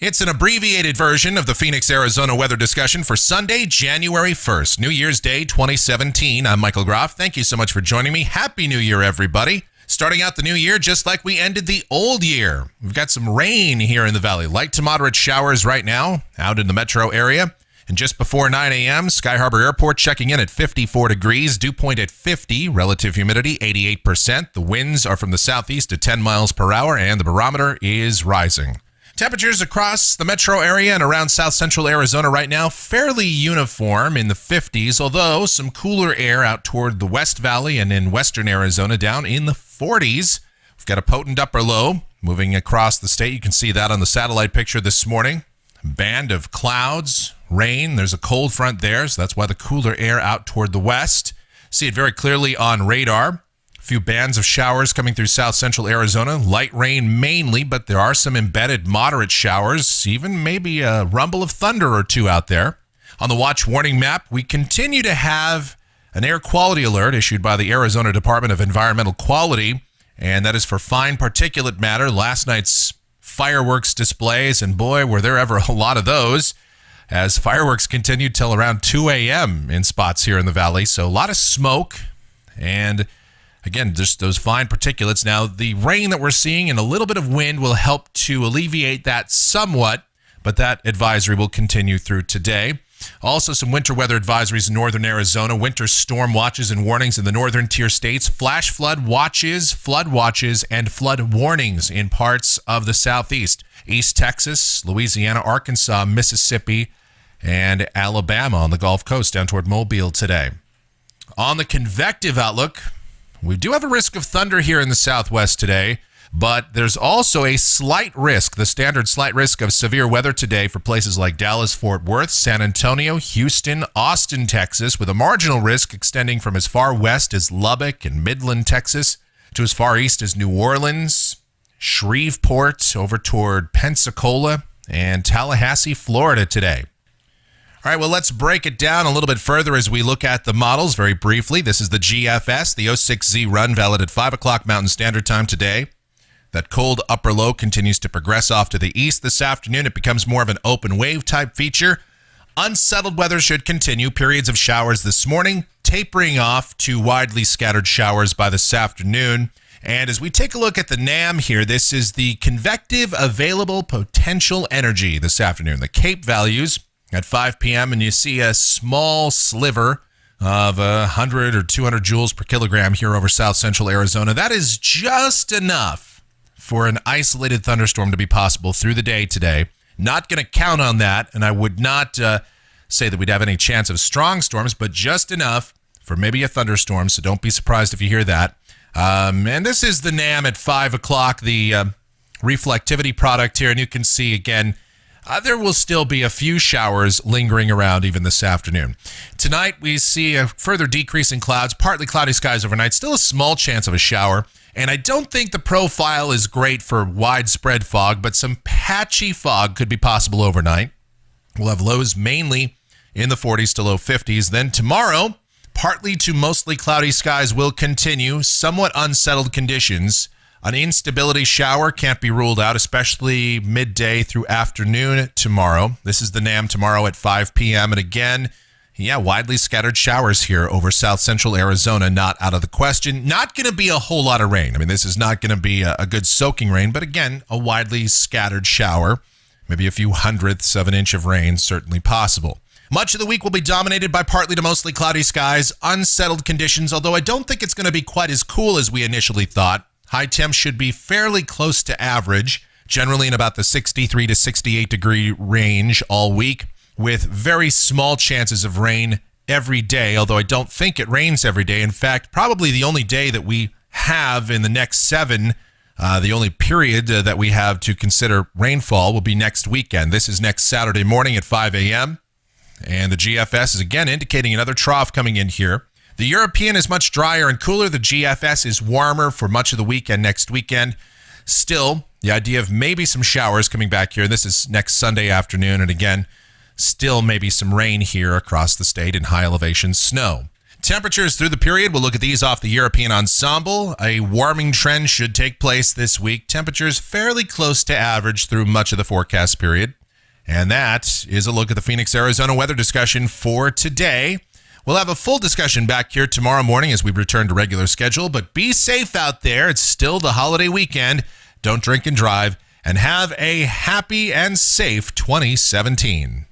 It's an abbreviated version of the Phoenix, Arizona weather discussion for Sunday, January 1st, New Year's Day 2017. I'm Michael Groff. Thank you so much for joining me. Happy New Year, everybody. Starting out the new year just like we ended the old year. We've got some rain here in the valley. Light to moderate showers right now out in the metro area. And just before 9 a.m., Sky Harbor Airport checking in at 54 degrees, dew point at 50, relative humidity 88%. The winds are from the southeast at 10 miles per hour, and the barometer is rising. Temperatures across the metro area and around south central Arizona right now fairly uniform in the 50s, although some cooler air out toward the West Valley and in western Arizona down in the 40s. We've got a potent upper low moving across the state. You can see that on the satellite picture this morning. Band of clouds, rain. There's a cold front there, so that's why the cooler air out toward the west. See it very clearly on radar. A few bands of showers coming through south central Arizona. Light rain mainly, but there are some embedded moderate showers, even maybe a rumble of thunder or two out there. On the watch warning map, we continue to have an air quality alert issued by the Arizona Department of Environmental Quality, and that is for fine particulate matter. Last night's fireworks displays, and boy, were there ever a lot of those, as fireworks continued till around 2 a.m. in spots here in the valley. So a lot of smoke, and again, just those fine particulates. Now, the rain that we're seeing and a little bit of wind will help to alleviate that somewhat, but that advisory will continue through today. Also, some winter weather advisories in northern Arizona, winter storm watches and warnings in the northern tier states, flash flood watches, and flood warnings in parts of the southeast, East Texas, Louisiana, Arkansas, Mississippi, and Alabama on the Gulf Coast down toward Mobile today. On the convective outlook, we do have a risk of thunder here in the southwest today, but there's also a slight risk, the standard slight risk of severe weather today for places like Dallas, Fort Worth, San Antonio, Houston, Austin, Texas, with a marginal risk extending from as far west as Lubbock and Midland, Texas, to as far east as New Orleans, Shreveport, over toward Pensacola, and Tallahassee, Florida today. All right, well, let's break it down a little bit further as we look at the models very briefly. This is the GFS, the 06Z run, valid at 5 o'clock Mountain Standard Time today. That cold upper low continues to progress off to the east this afternoon. It becomes more of an open wave type feature. Unsettled weather should continue. Periods of showers this morning, tapering off to widely scattered showers by this afternoon. And as we take a look at the NAM here, this is the convective available potential energy this afternoon. The CAPE values at 5 p.m., and you see a small sliver of 100 or 200 joules per kilogram here over south central Arizona. That is just enough for an isolated thunderstorm to be possible through the day today. Not going to count on that, and I would not say that we'd have any chance of strong storms, but just enough for maybe a thunderstorm, so don't be surprised if you hear that. And this is the NAM at 5 o'clock, the reflectivity product here, and you can see, again, there will still be a few showers lingering around even this afternoon. Tonight, we see a further decrease in clouds, partly cloudy skies overnight, still a small chance of a shower. And I don't think the profile is great for widespread fog, but some patchy fog could be possible overnight. We'll have lows mainly in the 40s to low 50s. Then tomorrow, partly to mostly cloudy skies will continue, somewhat unsettled conditions. An instability shower can't be ruled out, especially midday through afternoon tomorrow. This is the NAM tomorrow at 5 p.m. And again, widely scattered showers here over south central Arizona, not out of the question. Not going to be a whole lot of rain. I mean, this is not going to be a good soaking rain, but again, a widely scattered shower. Maybe a few hundredths of an inch of rain, certainly possible. Much of the week will be dominated by partly to mostly cloudy skies, unsettled conditions, although I don't think it's going to be quite as cool as we initially thought. High temps should be fairly close to average, generally in about the 63 to 68 degree range all week, with very small chances of rain every day, although I don't think it rains every day. In fact, probably the only day that we have in the next 7, the only period that we have to consider rainfall will be next weekend. This is next Saturday morning at 5 a.m., and the GFS is again indicating another trough coming in here. The European is much drier and cooler. The GFS is warmer for much of the weekend next weekend. Still, the idea of maybe some showers coming back here. This is next Sunday afternoon. And again, still maybe some rain here across the state and high elevation snow. Temperatures through the period, we'll look at these off the European ensemble. A warming trend should take place this week. Temperatures fairly close to average through much of the forecast period. And that is a look at the Phoenix, Arizona weather discussion for today. We'll have a full discussion back here tomorrow morning as we return to regular schedule, but be safe out there. It's still the holiday weekend. Don't drink and drive, and have a happy and safe 2017.